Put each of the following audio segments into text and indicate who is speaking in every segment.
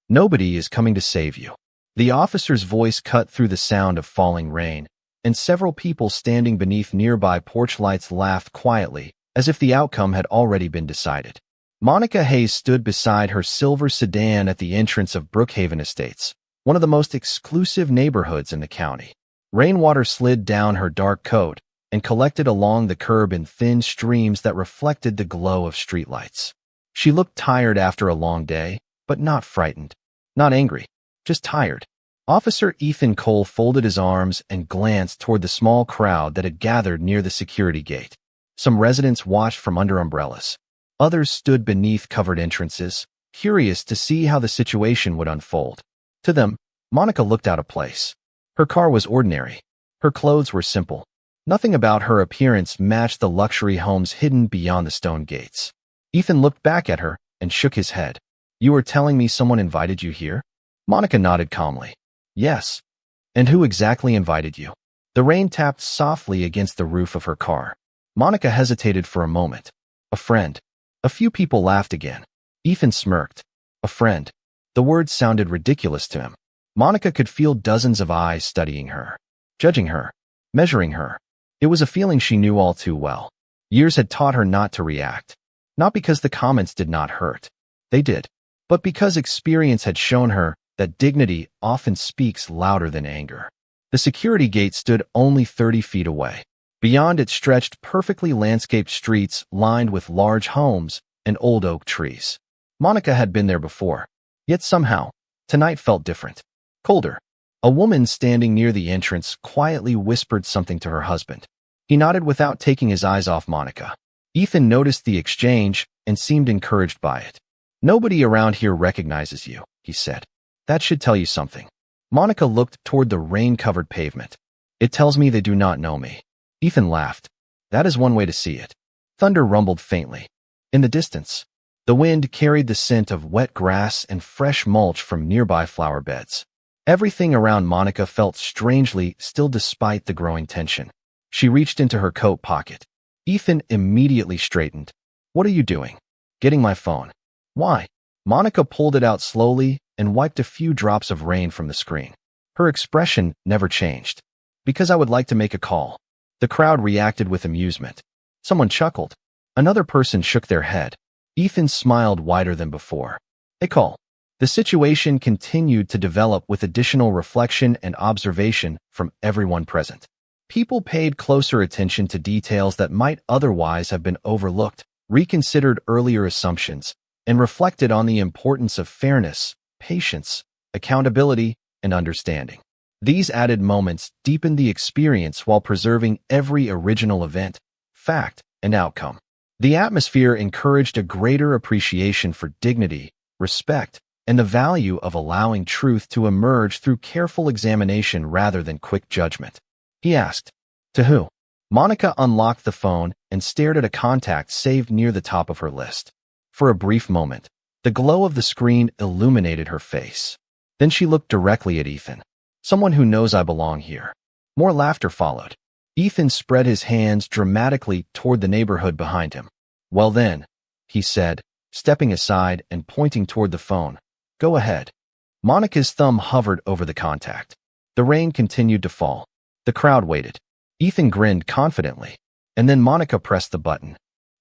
Speaker 1: Nobody is coming to save you. The officer's voice cut through the sound of falling rain, and several people standing beneath nearby porch lights laughed quietly, as if the outcome had already been decided. Monica Hayes stood beside her silver sedan at the entrance of Brookhaven Estates, one of the most exclusive neighborhoods in the county. Rainwater slid down her dark coat and collected along the curb in thin streams that reflected the glow of streetlights. She looked tired after a long day, but not frightened, not angry, just tired. Officer Ethan Cole folded his arms and glanced toward the small crowd that had gathered near the security gate. Some residents watched from under umbrellas. Others stood beneath covered entrances, curious to see how the situation would unfold. To them, Monica looked out of place. Her car was ordinary. Her clothes were simple. Nothing about her appearance matched the luxury homes hidden beyond the stone gates. Ethan looked back at her and shook his head. "You are telling me someone invited you here?" Monica nodded calmly. "Yes." "And who exactly invited you?" The rain tapped softly against the roof of her car. Monica hesitated for a moment. "A friend." A few people laughed again. Ethan smirked. "A friend." The word sounded ridiculous to him. Monica could feel dozens of eyes studying her, judging her, measuring her. It was a feeling she knew all too well. Years had taught her not to react. Not because the comments did not hurt. They did. But because experience had shown her that dignity often speaks louder than anger. The security gate stood only 30 feet away. Beyond it stretched perfectly landscaped streets lined with large homes and old oak trees. Monica had been there before. Yet somehow, tonight felt different. Colder. A woman standing near the entrance quietly whispered something to her husband. He nodded without taking his eyes off Monica. Ethan noticed the exchange and seemed encouraged by it. "Nobody around here recognizes you," he said. "That should tell you something." Monica looked toward the rain-covered pavement. "It tells me they do not know me." Ethan laughed. "That is one way to see it." Thunder rumbled faintly. In the distance, the wind carried the scent of wet grass and fresh mulch from nearby flower beds. Everything around Monica felt strangely still despite the growing tension. She reached into her coat pocket. Ethan immediately straightened. "What are you doing?" "Getting my phone." "Why?" Monica pulled it out slowly and wiped a few drops of rain from the screen. Her expression never changed. "Because I would like to make a call." The crowd reacted with amusement. Someone chuckled. Another person shook their head. Ethan smiled wider than before. "A call." The situation continued to develop with additional reflection and observation from everyone present. People paid closer attention to details that might otherwise have been overlooked, reconsidered earlier assumptions, and reflected on the importance of fairness, patience, accountability, and understanding. These added moments deepened the experience while preserving every original event, fact, and outcome. The atmosphere encouraged a greater appreciation for dignity, respect, and the value of allowing truth to emerge through careful examination rather than quick judgment. He asked, "To who?" Monica unlocked the phone and stared at a contact saved near the top of her list. For a brief moment, the glow of the screen illuminated her face. Then she looked directly at Ethan. "Someone who knows I belong here." More laughter followed. Ethan spread his hands dramatically toward the neighborhood behind him. "Well then," he said, stepping aside and pointing toward the phone. "Go ahead." Monica's thumb hovered over the contact. The rain continued to fall. The crowd waited. Ethan grinned confidently, and then Monica pressed the button.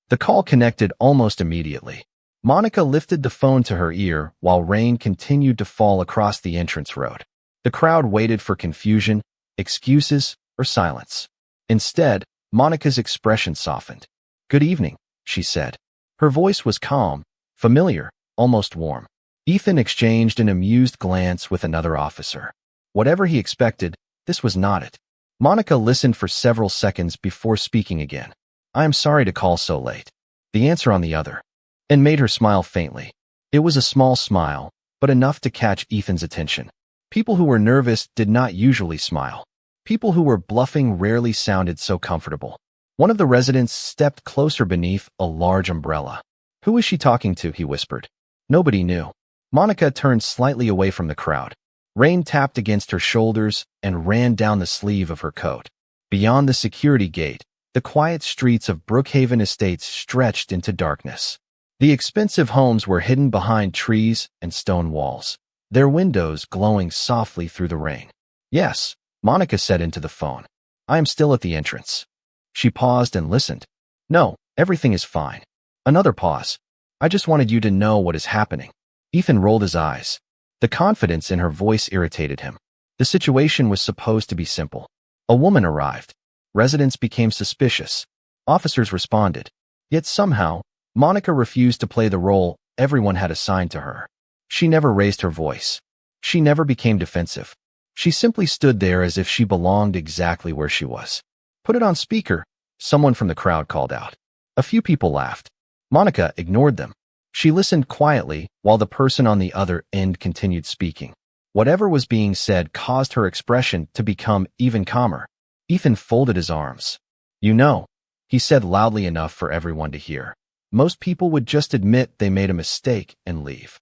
Speaker 1: The call connected almost immediately. Monica lifted the phone to her ear while rain continued to fall across the entrance road. The crowd waited for confusion, excuses, or silence. Instead, Monica's expression softened. "Good evening," she said. Her voice was calm, familiar, almost warm. Ethan exchanged an amused glance with another officer. Whatever he expected, this was not it. Monica listened for several seconds before speaking again. "I am sorry to call so late." The answer on the other, and made her smile faintly. It was a small smile, but enough to catch Ethan's attention. People who were nervous did not usually smile. People who were bluffing rarely sounded so comfortable. One of the residents stepped closer beneath a large umbrella. "Who is she talking to?" he whispered. Nobody knew. Monica turned slightly away from the crowd. Rain tapped against her shoulders and ran down the sleeve of her coat. Beyond the security gate, the quiet streets of Brookhaven Estates stretched into darkness. The expensive homes were hidden behind trees and stone walls. their windows glowing softly through the rain. "Yes," Monica said into the phone. "I am still at the entrance." She paused and listened. "No, everything is fine." Another pause. "I just wanted you to know what is happening." Ethan rolled his eyes. The confidence in her voice irritated him. The situation was supposed to be simple. A woman arrived. Residents became suspicious. Officers responded. Yet somehow, Monica refused to play the role everyone had assigned to her. She never raised her voice. She never became defensive. She simply stood there as if she belonged exactly where she was. "Put it on speaker," someone from the crowd called out. A few people laughed. Monica ignored them. She listened quietly while the person on the other end continued speaking. Whatever was being said caused her expression to become even calmer. Ethan folded his arms. "You know," he said loudly enough for everyone to hear, "most people would just admit they made a mistake and leave."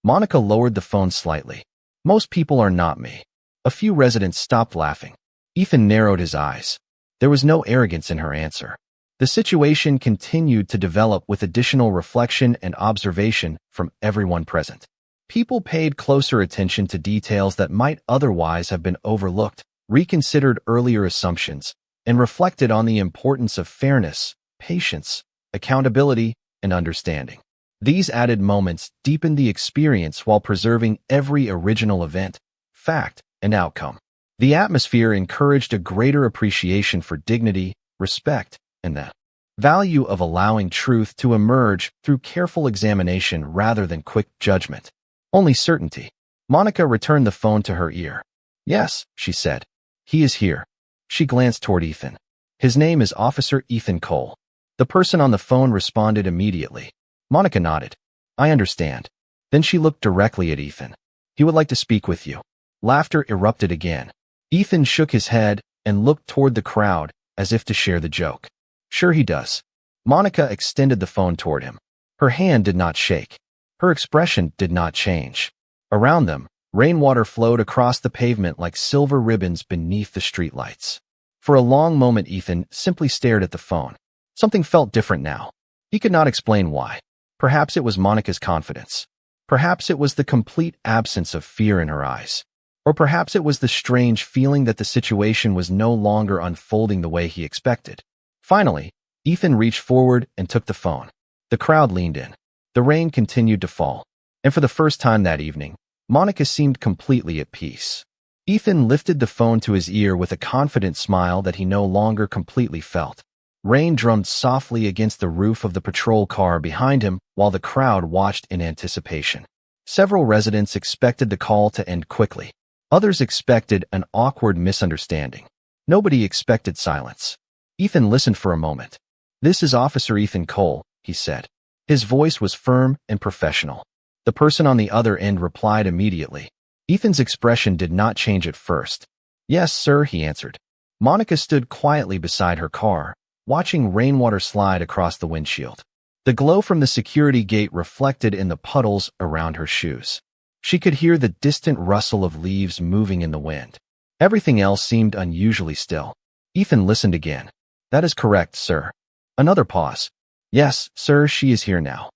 Speaker 1: Monica lowered the phone slightly. "Most people are not me." A few residents stopped laughing. Ethan narrowed his eyes. There was no arrogance in her answer. The situation continued to develop with additional reflection and observation from everyone present. People paid closer attention to details that might otherwise have been overlooked, reconsidered earlier assumptions, and reflected on the importance of fairness, patience, accountability, and understanding. These added moments deepened the experience while preserving every original event, fact, and outcome. The atmosphere encouraged a greater appreciation for dignity, respect, and the value of allowing truth to emerge through careful examination rather than quick judgment. Only certainty. Monica returned the phone to her ear. "Yes," she said. "He is here." She glanced toward Ethan. "His name is Officer Ethan Cole." The person on the phone responded immediately. Monica nodded. "I understand." Then she looked directly at Ethan. "He would like to speak with you." Laughter erupted again. Ethan shook his head and looked toward the crowd as if to share the joke. "Sure he does." Monica extended the phone toward him. Her hand did not shake. Her expression did not change. Around them, rainwater flowed across the pavement like silver ribbons beneath the streetlights. For a long moment, Ethan simply stared at the phone. Something felt different now. He could not explain why. Perhaps it was Monica's confidence. Perhaps it was the complete absence of fear in her eyes. Or perhaps it was the strange feeling that the situation was no longer unfolding the way he expected. Finally, Ethan reached forward and took the phone. The crowd leaned in. The rain continued to fall. And for the first time that evening, Monica seemed completely at peace. Ethan lifted the phone to his ear with a confident smile that he no longer completely felt. Rain drummed softly against the roof of the patrol car behind him while the crowd watched in anticipation. Several residents expected the call to end quickly. Others expected an awkward misunderstanding. Nobody expected silence. Ethan listened for a moment. "This is Officer Ethan Cole," he said. His voice was firm and professional. The person on the other end replied immediately. Ethan's expression did not change at first. "Yes, sir," he answered. Monica stood quietly beside her car, watching rainwater slide across the windshield. The glow from the security gate reflected in the puddles around her shoes. She could hear the distant rustle of leaves moving in the wind. Everything else seemed unusually still. Ethan listened again. "That is correct, sir." Another pause. "Yes, sir, she is here now."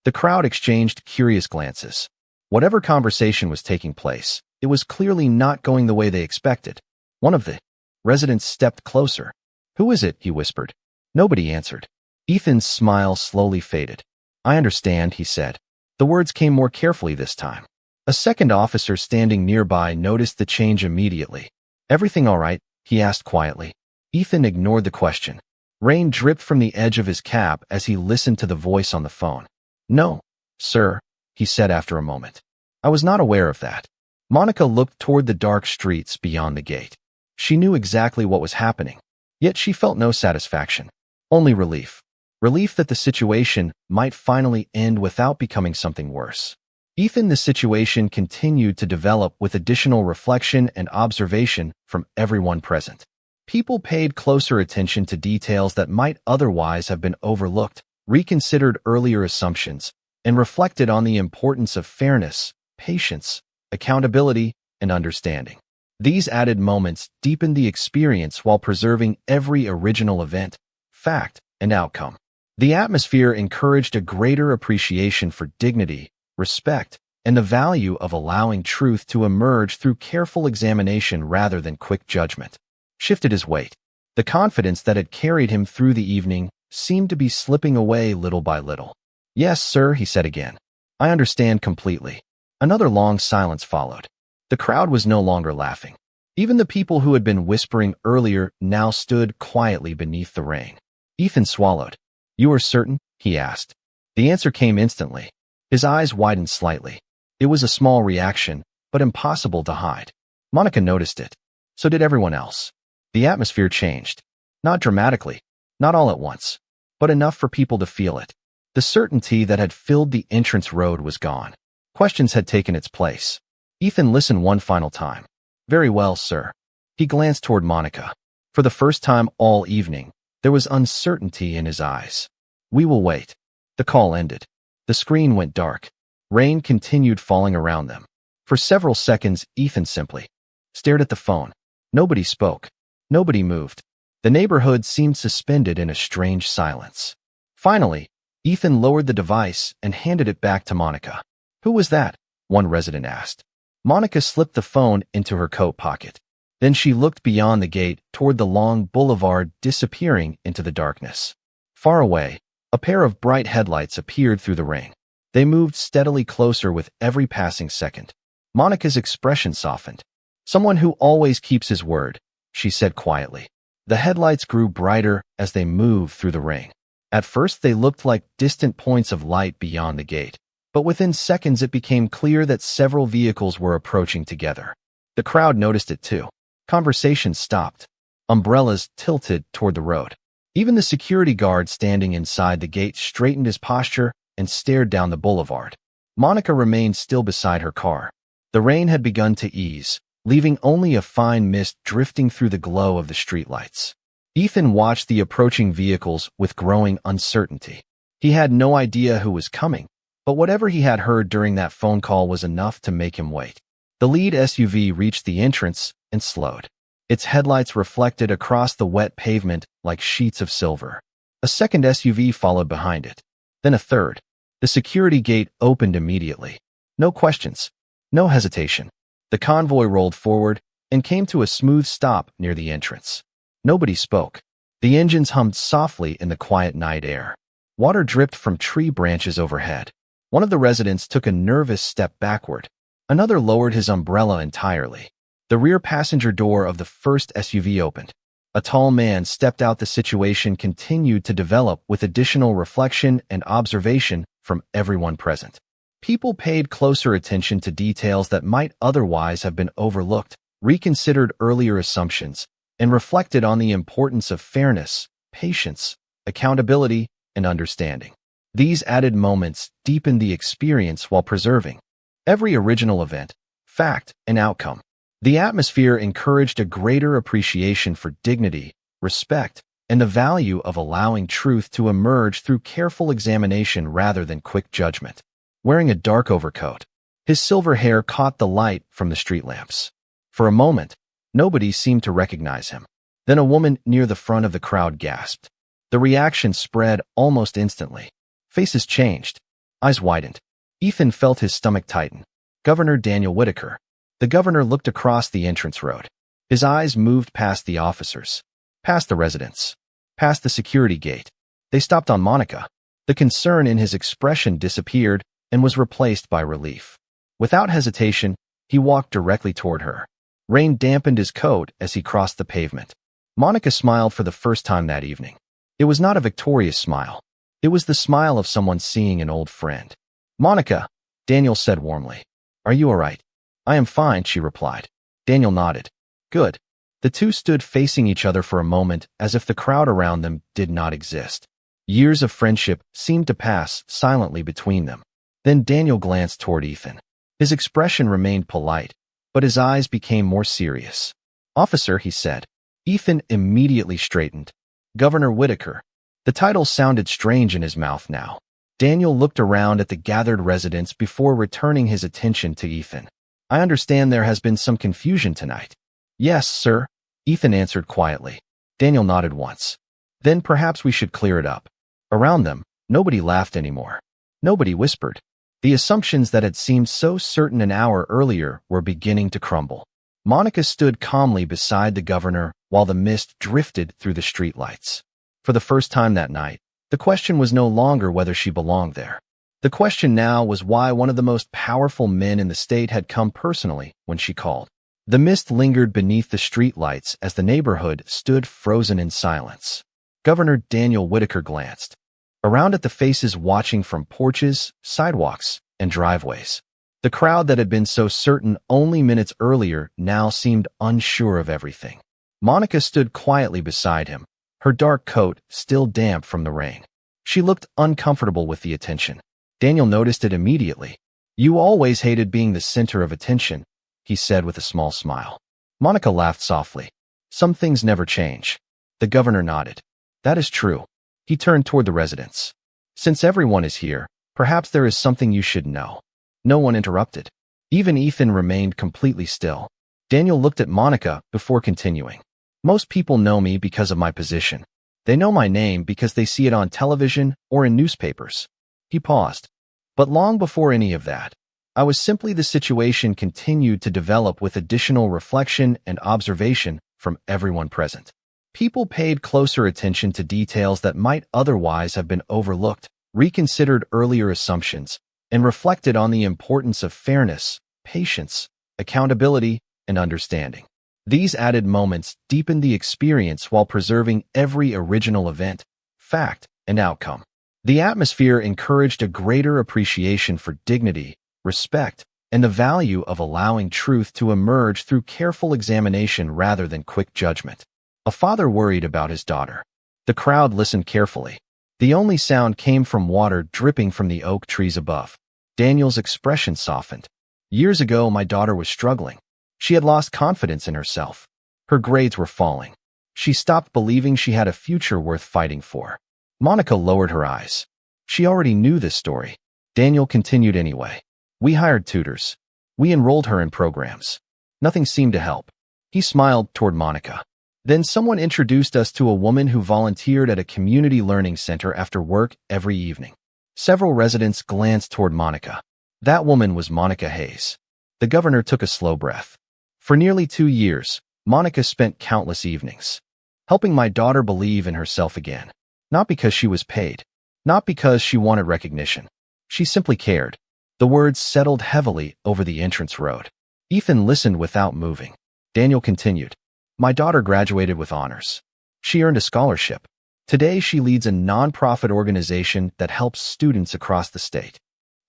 Speaker 1: The crowd exchanged curious glances. Whatever conversation was taking place, it was clearly not going the way they expected. One of the residents stepped closer. "Who is it?" he whispered. Nobody answered. Ethan's smile slowly faded. "I understand," he said. The words came more carefully this time. A second officer standing nearby noticed the change immediately. "Everything all right?" he asked quietly. Ethan ignored the question. Rain dripped from the edge of his cap as he listened to the voice on the phone. "No, sir," he said after a moment. "I was not aware of that." Monica looked toward the dark streets beyond the gate. She knew exactly what was happening, yet she felt no satisfaction, only relief. Relief that the situation might finally end without becoming something worse. Ethan, the situation continued to develop with additional reflection and observation from everyone present. People paid closer attention to details that might otherwise have been overlooked, reconsidered earlier assumptions, and reflected on the importance of fairness, patience, accountability, and understanding. These added moments deepened the experience while preserving every original event, fact, and outcome. The atmosphere encouraged a greater appreciation for dignity, respect, and the value of allowing truth to emerge through careful examination rather than quick judgment, shifted his weight. The confidence that had carried him through the evening seemed to be slipping away little by little. "Yes, sir," he said again. "I understand completely." Another long silence followed. The crowd was no longer laughing. Even the people who had been whispering earlier now stood quietly beneath the rain. Ethan swallowed. "You are certain?" he asked. The answer came instantly. His eyes widened slightly. It was a small reaction, but impossible to hide. Monica noticed it. So did everyone else. The atmosphere changed. Not dramatically, not all at once, but enough for people to feel it. The certainty that had filled the entrance road was gone. Questions had taken its place. Ethan listened one final time. "Very well, sir." He glanced toward Monica. For the first time all evening, there was uncertainty in his eyes. "We will wait." The call ended. The screen went dark. Rain continued falling around them. For several seconds, Ethan simply stared at the phone. Nobody spoke. Nobody moved. The neighborhood seemed suspended in a strange silence. Finally, Ethan lowered the device and handed it back to Monica. "Who was that?" one resident asked. Monica slipped the phone into her coat pocket. Then she looked beyond the gate toward the long boulevard, disappearing into the darkness. Far away, a pair of bright headlights appeared through the rain. They moved steadily closer with every passing second. Monica's expression softened. "Someone who always keeps his word," she said quietly. The headlights grew brighter as they moved through the rain. At first they looked like distant points of light beyond the gate, but within seconds it became clear that several vehicles were approaching together. The crowd noticed it too. Conversations stopped. Umbrellas tilted toward the road. Even the security guard standing inside the gate straightened his posture and stared down the boulevard. Monica remained still beside her car. The rain had begun to ease, leaving only a fine mist drifting through the glow of the streetlights. Ethan watched the approaching vehicles with growing uncertainty. He had no idea who was coming, but whatever he had heard during that phone call was enough to make him wait. The lead SUV reached the entrance and slowed. Its headlights reflected across the wet pavement like sheets of silver. A second SUV followed behind it. Then a third. The security gate opened immediately. No questions. No hesitation. The convoy rolled forward and came to a smooth stop near the entrance. Nobody spoke. The engines hummed softly in the quiet night air. Water dripped from tree branches overhead. One of the residents took a nervous step backward. Another lowered his umbrella entirely. The rear passenger door of the first SUV opened. A tall man stepped out. The situation continued to develop with additional reflection and observation from everyone present. People paid closer attention to details that might otherwise have been overlooked, reconsidered earlier assumptions, and reflected on the importance of fairness, patience, accountability, and understanding. These added moments deepened the experience while preserving every original event, fact, and outcome. The atmosphere encouraged a greater appreciation for dignity, respect, and the value of allowing truth to emerge through careful examination rather than quick judgment. Wearing a dark overcoat, his silver hair caught the light from the street lamps. For a moment, nobody seemed to recognize him. Then a woman near the front of the crowd gasped. The reaction spread almost instantly. Faces changed. Eyes widened. Ethan felt his stomach tighten. Governor Daniel Whitaker. The governor looked across the entrance road. His eyes moved past the officers, past the residents, past the security gate. They stopped on Monica. The concern in his expression disappeared and was replaced by relief. Without hesitation, he walked directly toward her. Rain dampened his coat as he crossed the pavement. Monica smiled for the first time that evening. It was not a victorious smile. It was the smile of someone seeing an old friend. "Monica," Daniel said warmly. "Are you all right?" "I am fine," she replied. Daniel nodded. "Good." The two stood facing each other for a moment as if the crowd around them did not exist. Years of friendship seemed to pass silently between them. Then Daniel glanced toward Ethan. His expression remained polite, but his eyes became more serious. "Officer," he said. Ethan immediately straightened. "Governor Whitaker." The title sounded strange in his mouth now. Daniel looked around at the gathered residents before returning his attention to Ethan. "I understand there has been some confusion tonight." "Yes, sir," Ethan answered quietly. Daniel nodded once. "Then perhaps we should clear it up." Around them, nobody laughed anymore. Nobody whispered. The assumptions that had seemed so certain an hour earlier were beginning to crumble. Monica stood calmly beside the governor while the mist drifted through the streetlights. For the first time that night, the question was no longer whether she belonged there. The question now was why one of the most powerful men in the state had come personally when she called. The mist lingered beneath the streetlights as the neighborhood stood frozen in silence. Governor Daniel Whitaker glanced around at the faces watching from porches, sidewalks, and driveways. The crowd that had been so certain only minutes earlier now seemed unsure of everything. Monica stood quietly beside him, her dark coat still damp from the rain. She looked uncomfortable with the attention. Daniel noticed it immediately. "You always hated being the center of attention," he said with a small smile. Monica laughed softly. "Some things never change." The governor nodded. "That is true." He turned toward the residents. "Since everyone is here, perhaps there is something you should know." No one interrupted. Even Ethan remained completely still. Daniel looked at Monica before continuing. "Most people know me because of my position. They know my name because they see it on television or in newspapers." He paused. "But long before any of that, I was simply the situation continued to develop with additional reflection and observation from everyone present. People paid closer attention to details that might otherwise have been overlooked, reconsidered earlier assumptions, and reflected on the importance of fairness, patience, accountability, and understanding. These added moments deepened the experience while preserving every original event, fact, and outcome. The atmosphere encouraged a greater appreciation for dignity, respect, and the value of allowing truth to emerge through careful examination rather than quick judgment. A father worried about his daughter. The crowd listened carefully. The only sound came from water dripping from the oak trees above. Daniel's expression softened. "Years ago, my daughter was struggling. She had lost confidence in herself. Her grades were falling. She stopped believing she had a future worth fighting for." Monica lowered her eyes. She already knew this story. Daniel continued anyway. "We hired tutors. We enrolled her in programs. Nothing seemed to help." He smiled toward Monica. "Then someone introduced us to a woman who volunteered at a community learning center after work every evening." Several residents glanced toward Monica. That woman was Monica Hayes. The governor took a slow breath. "For nearly 2 years, Monica spent countless evenings helping my daughter believe in herself again. Not because she was paid. Not because she wanted recognition. She simply cared." The words settled heavily over the entrance road. Ethan listened without moving. Daniel continued. "My daughter graduated with honors. She earned a scholarship. Today she leads a nonprofit organization that helps students across the state."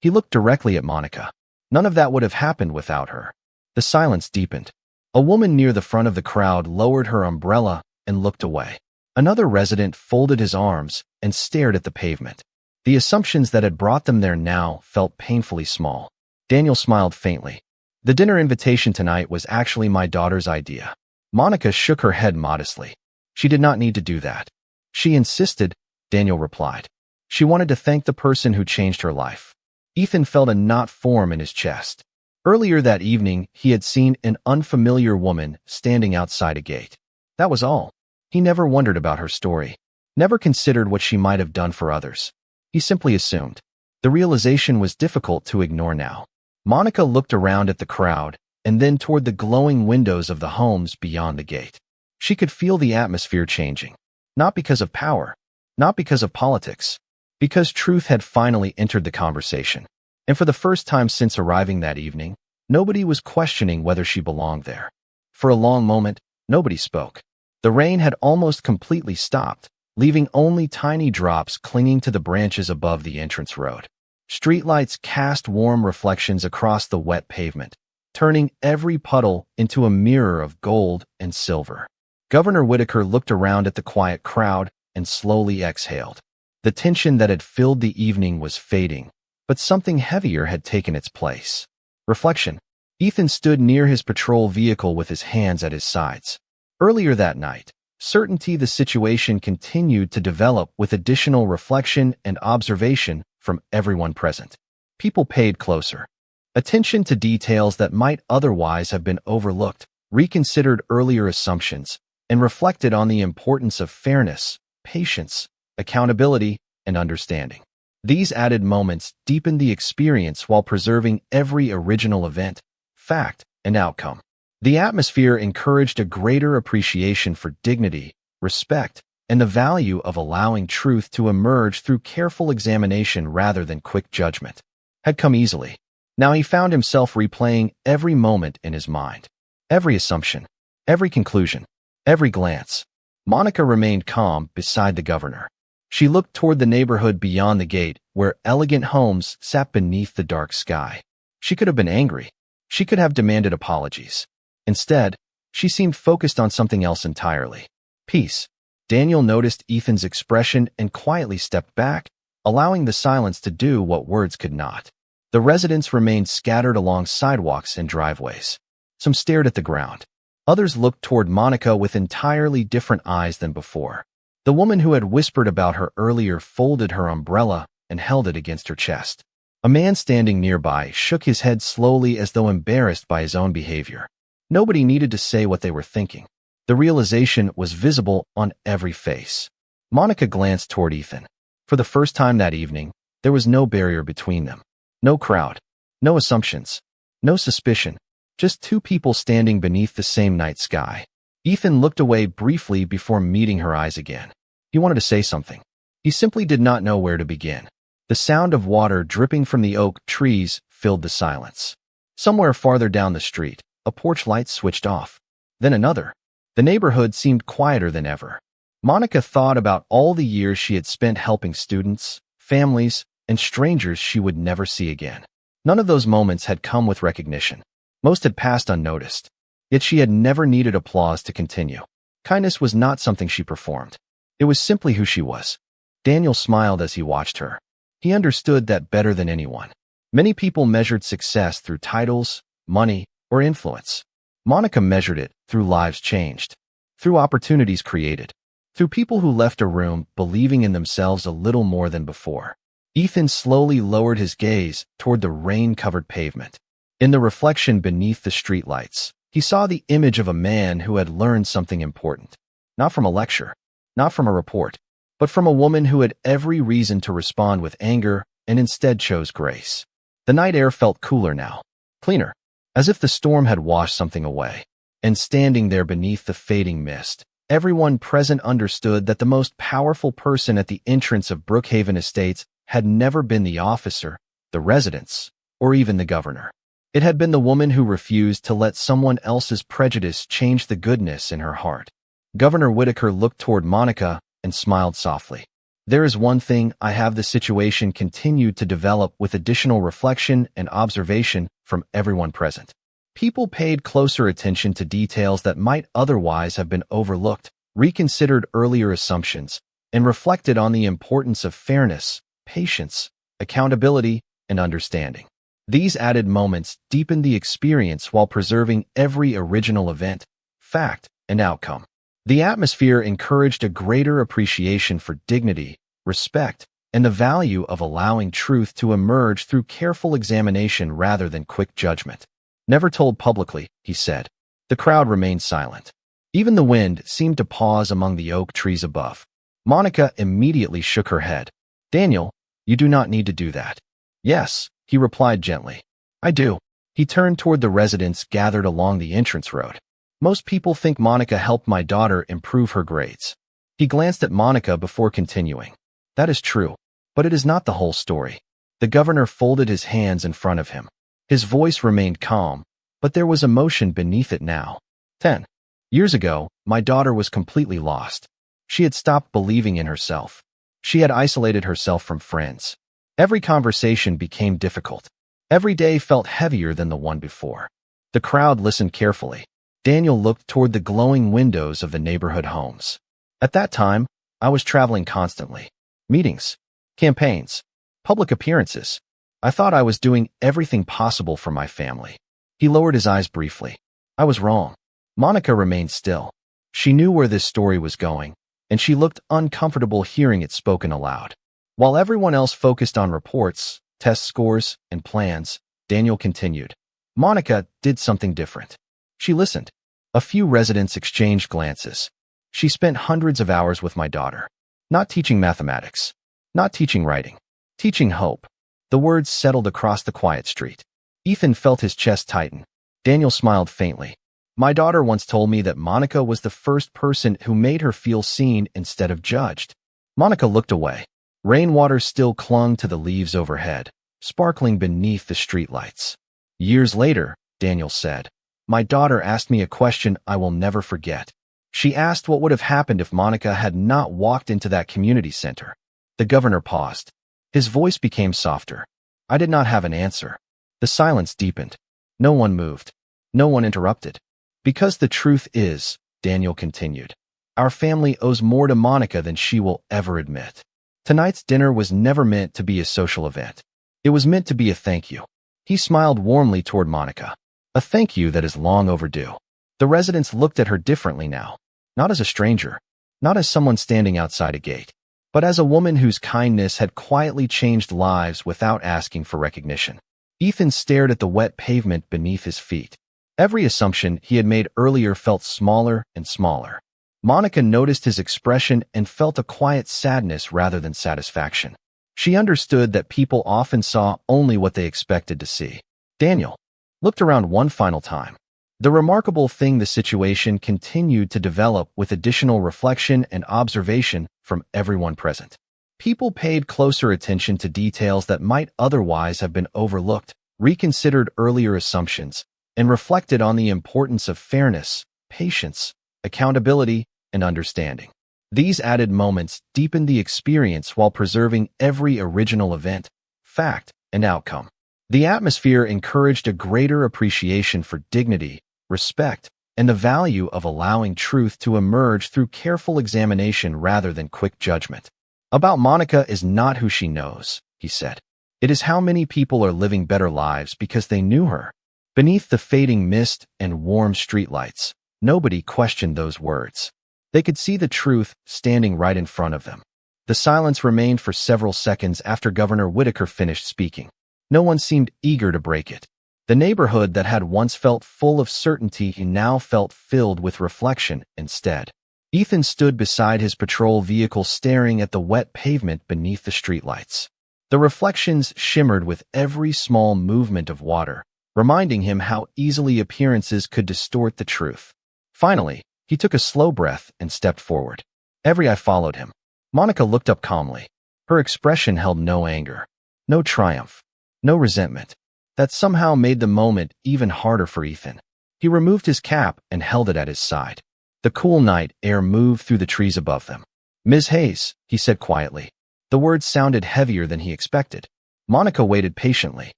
Speaker 1: He looked directly at Monica. None of that would have happened without her. The silence deepened. A woman near the front of the crowd lowered her umbrella and looked away. Another resident folded his arms and stared at the pavement. The assumptions that had brought them there now felt painfully small. Daniel smiled faintly. "The dinner invitation tonight was actually my daughter's idea." Monica shook her head modestly. "She did not need to do that. She insisted," Daniel replied. "She wanted to thank the person who changed her life." Ethan felt a knot form in his chest. Earlier that evening, he had seen an unfamiliar woman standing outside a gate. That was all. He never wondered about her story, never considered what she might have done for others. He simply assumed. The realization was difficult to ignore now. Monica looked around at the crowd and then toward the glowing windows of the homes beyond the gate. She could feel the atmosphere changing. Not because of power, not because of politics, because truth had finally entered the conversation. And for the first time since arriving that evening, nobody was questioning whether she belonged there. For a long moment, nobody spoke. The rain had almost completely stopped, leaving only tiny drops clinging to the branches above the entrance road. Streetlights cast warm reflections across the wet pavement, turning every puddle into a mirror of gold and silver. Governor Whitaker looked around at the quiet crowd and slowly exhaled. The tension that had filled the evening was fading, but something heavier had taken its place. Reflection. Ethan stood near his patrol vehicle with his hands at his sides. Earlier that night, certainty the situation continued to develop with additional reflection and observation from everyone present. People paid closer attention to details that might otherwise have been overlooked, reconsidered earlier assumptions, and reflected on the importance of fairness, patience, accountability, and understanding. These added moments deepened the experience while preserving every original event, fact, and outcome. The atmosphere encouraged a greater appreciation for dignity, respect, and the value of allowing truth to emerge through careful examination rather than quick judgment. Had come easily. Now he found himself replaying every moment in his mind. Every assumption, every conclusion, every glance. Monica remained calm beside the governor. She looked toward the neighborhood beyond the gate, where elegant homes sat beneath the dark sky. She could have been angry. She could have demanded apologies. Instead, she seemed focused on something else entirely. Peace. Daniel noticed Ethan's expression and quietly stepped back, allowing the silence to do what words could not. The residents remained scattered along sidewalks and driveways. Some stared at the ground. Others looked toward Monica with entirely different eyes than before. The woman who had whispered about her earlier folded her umbrella and held it against her chest. A man standing nearby shook his head slowly as though embarrassed by his own behavior. Nobody needed to say what they were thinking. The realization was visible on every face. Monica glanced toward Ethan. For the first time that evening, there was no barrier between them. No crowd. No assumptions. No suspicion. Just two people standing beneath the same night sky. Ethan looked away briefly before meeting her eyes again. He wanted to say something. He simply did not know where to begin. The sound of water dripping from the oak trees filled the silence. Somewhere farther down the street, a porch light switched off. Then another. The neighborhood seemed quieter than ever. Monica thought about all the years she had spent helping students, families, and strangers she would never see again. None of those moments had come with recognition. Most had passed unnoticed. Yet she had never needed applause to continue. Kindness was not something she performed. It was simply who she was. Daniel smiled as he watched her. He understood that better than anyone. Many people measured success through titles, money, or influence. Monica measured it through lives changed, through opportunities created, through people who left a room believing in themselves a little more than before. Ethan slowly lowered his gaze toward the rain-covered pavement. In the reflection beneath the streetlights, he saw the image of a man who had learned something important. Not from a lecture, not from a report, but from a woman who had every reason to respond with anger and instead chose grace. The night air felt cooler now, cleaner, as if the storm had washed something away. And standing there beneath the fading mist, everyone present understood that the most powerful person at the entrance of Brookhaven Estates had never been the officer, the residents, or even the governor. It had been the woman who refused to let someone else's prejudice change the goodness in her heart. Governor Whitaker looked toward Monica and smiled softly. There is one thing I have. The situation continued to develop with additional reflection and observation from everyone present. People paid closer attention to details that might otherwise have been overlooked, reconsidered earlier assumptions, and reflected on the importance of fairness, patience, accountability, and understanding. These added moments deepened the experience while preserving every original event, fact, and outcome. The atmosphere encouraged a greater appreciation for dignity, respect, and the value of allowing truth to emerge through careful examination rather than quick judgment. Never told publicly, he said. The crowd remained silent. Even the wind seemed to pause among the oak trees above. Monica immediately shook her head. Daniel, you do not need to do that. Yes, he replied gently. I do. He turned toward the residents gathered along the entrance road. Most people think Monica helped my daughter improve her grades. He glanced at Monica before continuing. That is true, but it is not the whole story. The governor folded his hands in front of him. His voice remained calm, but there was emotion beneath it now. 10 years ago, my daughter was completely lost. She had stopped believing in herself. She had isolated herself from friends. Every conversation became difficult. Every day felt heavier than the one before. The crowd listened carefully. Daniel looked toward the glowing windows of the neighborhood homes. At that time, I was traveling constantly. Meetings, campaigns, public appearances. I thought I was doing everything possible for my family. He lowered his eyes briefly. I was wrong. Monica remained still. She knew where this story was going, and she looked uncomfortable hearing it spoken aloud. While everyone else focused on reports, test scores, and plans, Daniel continued. Monica did something different. She listened. A few residents exchanged glances. She spent hundreds of hours with my daughter. Not teaching mathematics. Not teaching writing. Teaching hope. The words settled across the quiet street. Ethan felt his chest tighten. Daniel smiled faintly. My daughter once told me that Monica was the first person who made her feel seen instead of judged. Monica looked away. Rainwater still clung to the leaves overhead, sparkling beneath the streetlights. Years later, Daniel said, my daughter asked me a question I will never forget. She asked what would have happened if Monica had not walked into that community center. The governor paused. His voice became softer. I did not have an answer. The silence deepened. No one moved. No one interrupted. Because the truth is, Daniel continued, our family owes more to Monica than she will ever admit. Tonight's dinner was never meant to be a social event. It was meant to be a thank you. He smiled warmly toward Monica. A thank you that is long overdue. The residents looked at her differently now. Not as a stranger, not as someone standing outside a gate, but as a woman whose kindness had quietly changed lives without asking for recognition. Ethan stared at the wet pavement beneath his feet. Every assumption he had made earlier felt smaller and smaller. Monica noticed his expression and felt a quiet sadness rather than satisfaction. She understood that people often saw only what they expected to see. Daniel looked around one final time. The remarkable thing, the situation continued to develop with additional reflection and observation from everyone present. People paid closer attention to details that might otherwise have been overlooked, reconsidered earlier assumptions, and reflected on the importance of fairness, patience, accountability, and understanding. These added moments deepened the experience while preserving every original event, fact, and outcome. The atmosphere encouraged a greater appreciation for dignity, respect, and the value of allowing truth to emerge through careful examination rather than quick judgment. About Monica is not who she knows, he said. It is how many people are living better lives because they knew her. Beneath the fading mist and warm streetlights, nobody questioned those words. They could see the truth standing right in front of them. The silence remained for several seconds after Governor Whitaker finished speaking. No one seemed eager to break it. The neighborhood that had once felt full of certainty now felt filled with reflection instead. Ethan stood beside his patrol vehicle staring at the wet pavement beneath the streetlights. The reflections shimmered with every small movement of water, reminding him how easily appearances could distort the truth. Finally, he took a slow breath and stepped forward. Every eye followed him. Monica looked up calmly. Her expression held no anger, no triumph, no resentment. That somehow made the moment even harder for Ethan. He removed his cap and held it at his side. The cool night air moved through the trees above them. Ms. Hayes, he said quietly. The words sounded heavier than he expected. Monica waited patiently.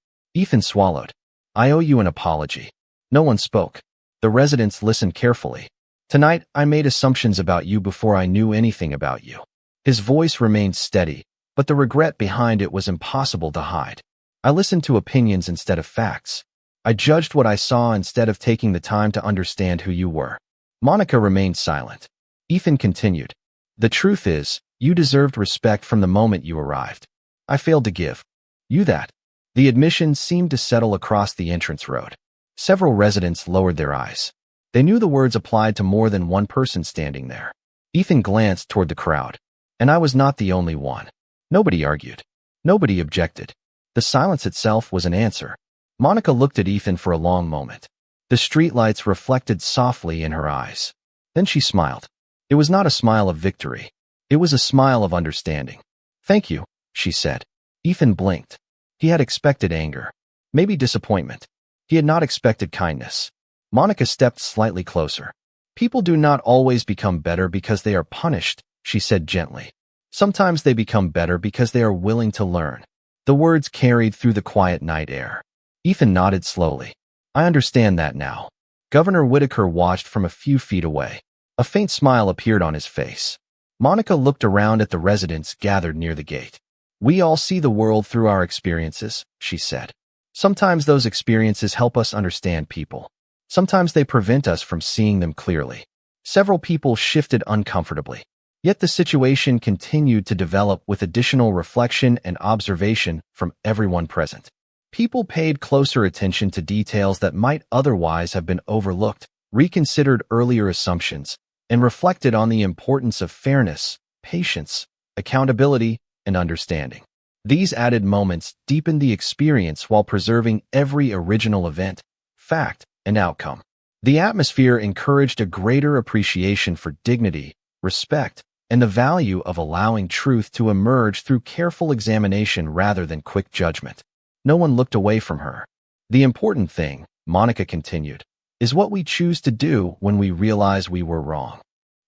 Speaker 1: Ethan swallowed. I owe you an apology. No one spoke. The residents listened carefully. Tonight, I made assumptions about you before I knew anything about you. His voice remained steady, but the regret behind it was impossible to hide. I listened to opinions instead of facts. I judged what I saw instead of taking the time to understand who you were. Monica remained silent. Ethan continued. The truth is, you deserved respect from the moment you arrived. I failed to give you that. The admission seemed to settle across the entrance road. Several residents lowered their eyes. They knew the words applied to more than one person standing there. Ethan glanced toward the crowd. And I was not the only one. Nobody argued. Nobody objected. The silence itself was an answer. Monica looked at Ethan for a long moment. The streetlights reflected softly in her eyes. Then she smiled. It was not a smile of victory. It was a smile of understanding. Thank you, she said. Ethan blinked. He had expected anger. Maybe disappointment. He had not expected kindness. Monica stepped slightly closer. People do not always become better because they are punished, she said gently. Sometimes they become better because they are willing to learn. The words carried through the quiet night air. Ethan nodded slowly. I understand that now. Governor Whitaker watched from a few feet away. A faint smile appeared on his face. Monica looked around at the residents gathered near the gate. We all see the world through our experiences, she said. Sometimes those experiences help us understand people. Sometimes they prevent us from seeing them clearly. Several people shifted uncomfortably. Yet the situation continued to develop with additional reflection and observation from everyone present. People paid closer attention to details that might otherwise have been overlooked, reconsidered earlier assumptions, and reflected on the importance of fairness, patience, accountability, and understanding. These added moments deepened the experience while preserving every original event, fact, and outcome. The atmosphere encouraged a greater appreciation for dignity, respect, and the value of allowing truth to emerge through careful examination rather than quick judgment. No one looked away from her. The important thing, Monica continued, is what we choose to do when we realize we were wrong.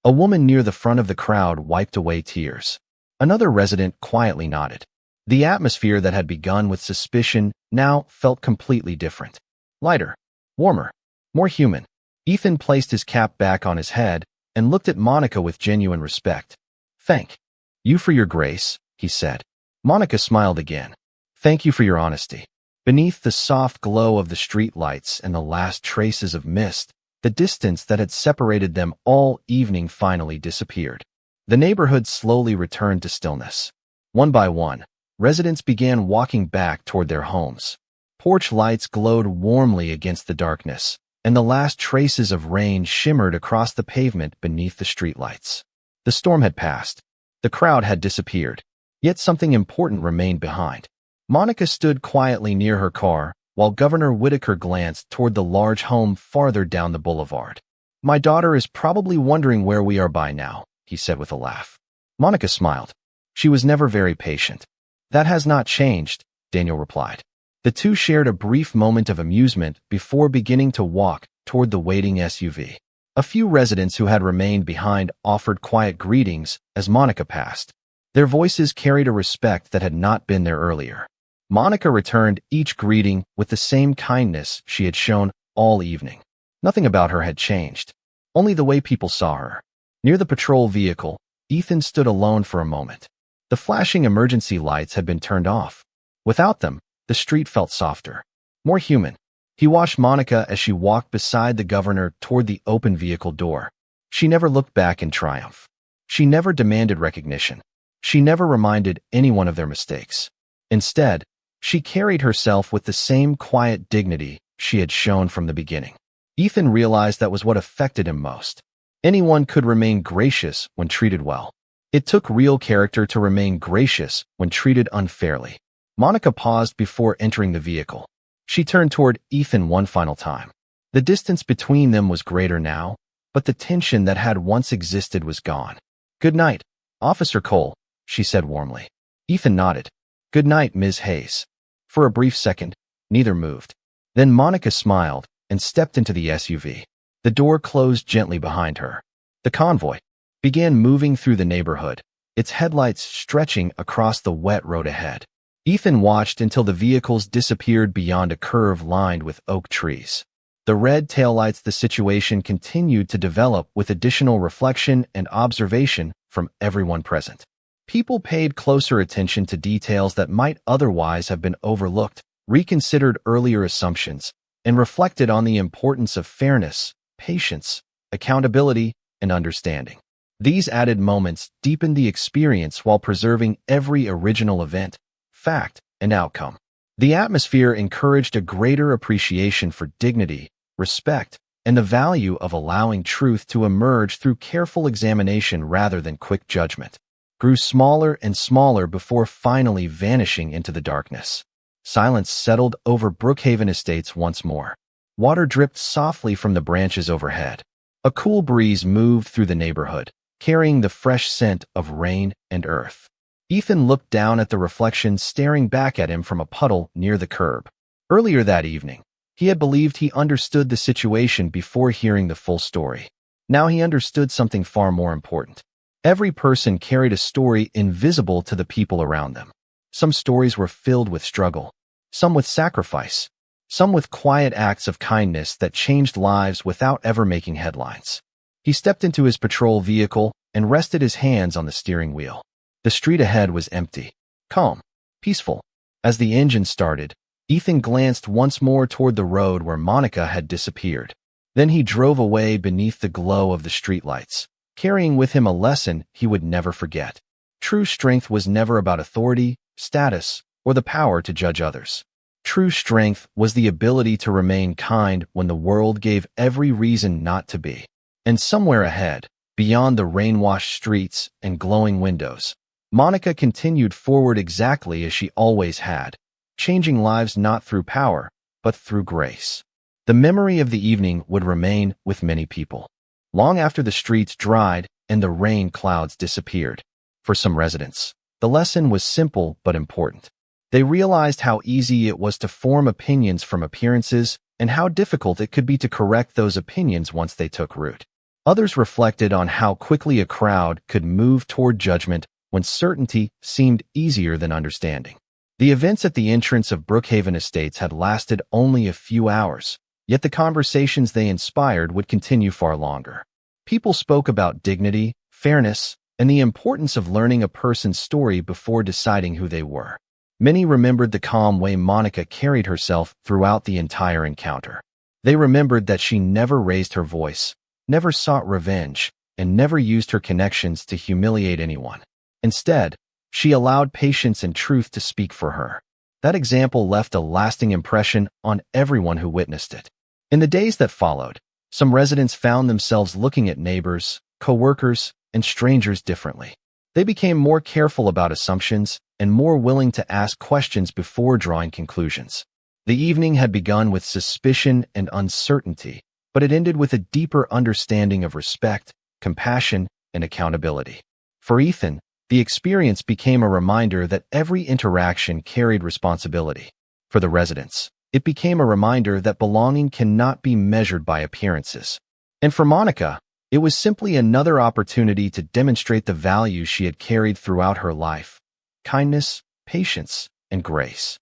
Speaker 1: A woman near the front of the crowd wiped away tears. Another resident quietly nodded. The atmosphere that had begun with suspicion now felt completely different. Lighter, warmer, more human. Ethan placed his cap back on his head and looked at Monica with genuine respect. "Thank you for your grace," he said. Monica smiled again. "Thank you for your honesty." Beneath the soft glow of the street lights and the last traces of mist, the distance that had separated them all evening finally disappeared. The neighborhood slowly returned to stillness. One by one, residents began walking back toward their homes. Porch lights glowed warmly against the darkness, and the last traces of rain shimmered across the pavement beneath the streetlights. The storm had passed. The crowd had disappeared. Yet something important remained behind. Monica stood quietly near her car, while Governor Whitaker glanced toward the large home farther down the boulevard. "My daughter is probably wondering where we are by now," he said with a laugh. Monica smiled. "She was never very patient." "That has not changed," Daniel replied. The two shared a brief moment of amusement before beginning to walk toward the waiting SUV. A few residents who had remained behind offered quiet greetings as Monica passed. Their voices carried a respect that had not been there earlier. Monica returned each greeting with the same kindness she had shown all evening. Nothing about her had changed, only the way people saw her. Near the patrol vehicle, Ethan stood alone for a moment. The flashing emergency lights had been turned off. Without them, the street felt softer, more human. He watched Monica as she walked beside the governor toward the open vehicle door. She never looked back in triumph. She never demanded recognition. She never reminded anyone of their mistakes. Instead, she carried herself with the same quiet dignity she had shown from the beginning. Ethan realized that was what affected him most. Anyone could remain gracious when treated well. It took real character to remain gracious when treated unfairly. Monica paused before entering the vehicle. She turned toward Ethan one final time. The distance between them was greater now, but the tension that had once existed was gone. "Good night, Officer Cole," she said warmly. Ethan nodded. "Good night, Ms. Hayes." For a brief second, neither moved. Then Monica smiled and stepped into the SUV. The door closed gently behind her. The convoy began moving through the neighborhood, its headlights stretching across the wet road ahead. Ethan watched until the vehicles disappeared beyond a curve lined with oak trees. The red taillights. The situation continued to develop with additional reflection and observation from everyone present. People paid closer attention to details that might otherwise have been overlooked, reconsidered earlier assumptions, and reflected on the importance of fairness, patience, accountability, and understanding. These added moments deepened the experience while preserving every original event, fact, and outcome. The atmosphere encouraged a greater appreciation for dignity, respect, and the value of allowing truth to emerge through careful examination rather than quick judgment. Grew smaller and smaller before finally vanishing into the darkness. Silence settled over Brookhaven Estates once more. Water dripped softly from the branches overhead. A cool breeze moved through the neighborhood, carrying the fresh scent of rain and earth. Ethan looked down at the reflection staring back at him from a puddle near the curb. Earlier that evening, he had believed he understood the situation before hearing the full story. Now he understood something far more important. Every person carried a story invisible to the people around them. Some stories were filled with struggle, some with sacrifice, some with quiet acts of kindness that changed lives without ever making headlines. He stepped into his patrol vehicle and rested his hands on the steering wheel. The street ahead was empty, calm, peaceful. As the engine started, Ethan glanced once more toward the road where Monica had disappeared. Then he drove away beneath the glow of the streetlights, carrying with him a lesson he would never forget. True strength was never about authority, status, or the power to judge others. True strength was the ability to remain kind when the world gave every reason not to be. And somewhere ahead, beyond the rain-washed streets and glowing windows, Monica continued forward exactly as she always had, changing lives not through power, but through grace. The memory of the evening would remain with many people, long after the streets dried and the rain clouds disappeared. For some residents, the lesson was simple but important. They realized how easy it was to form opinions from appearances and how difficult it could be to correct those opinions once they took root. Others reflected on how quickly a crowd could move toward judgment when certainty seemed easier than understanding. The events at the entrance of Brookhaven Estates had lasted only a few hours, yet the conversations they inspired would continue far longer. People spoke about dignity, fairness, and the importance of learning a person's story before deciding who they were. Many remembered the calm way Monica carried herself throughout the entire encounter. They remembered that she never raised her voice, never sought revenge, and never used her connections to humiliate anyone. Instead, she allowed patience and truth to speak for her. That example left a lasting impression on everyone who witnessed it. In the days that followed, some residents found themselves looking at neighbors, co-workers, and strangers differently. They became more careful about assumptions and more willing to ask questions before drawing conclusions. The evening had begun with suspicion and uncertainty, but it ended with a deeper understanding of respect, compassion, and accountability. For Ethan, the experience became a reminder that every interaction carried responsibility. For the residents, it became a reminder that belonging cannot be measured by appearances. And for Monica, it was simply another opportunity to demonstrate the values she had carried throughout her life: kindness, patience, and grace.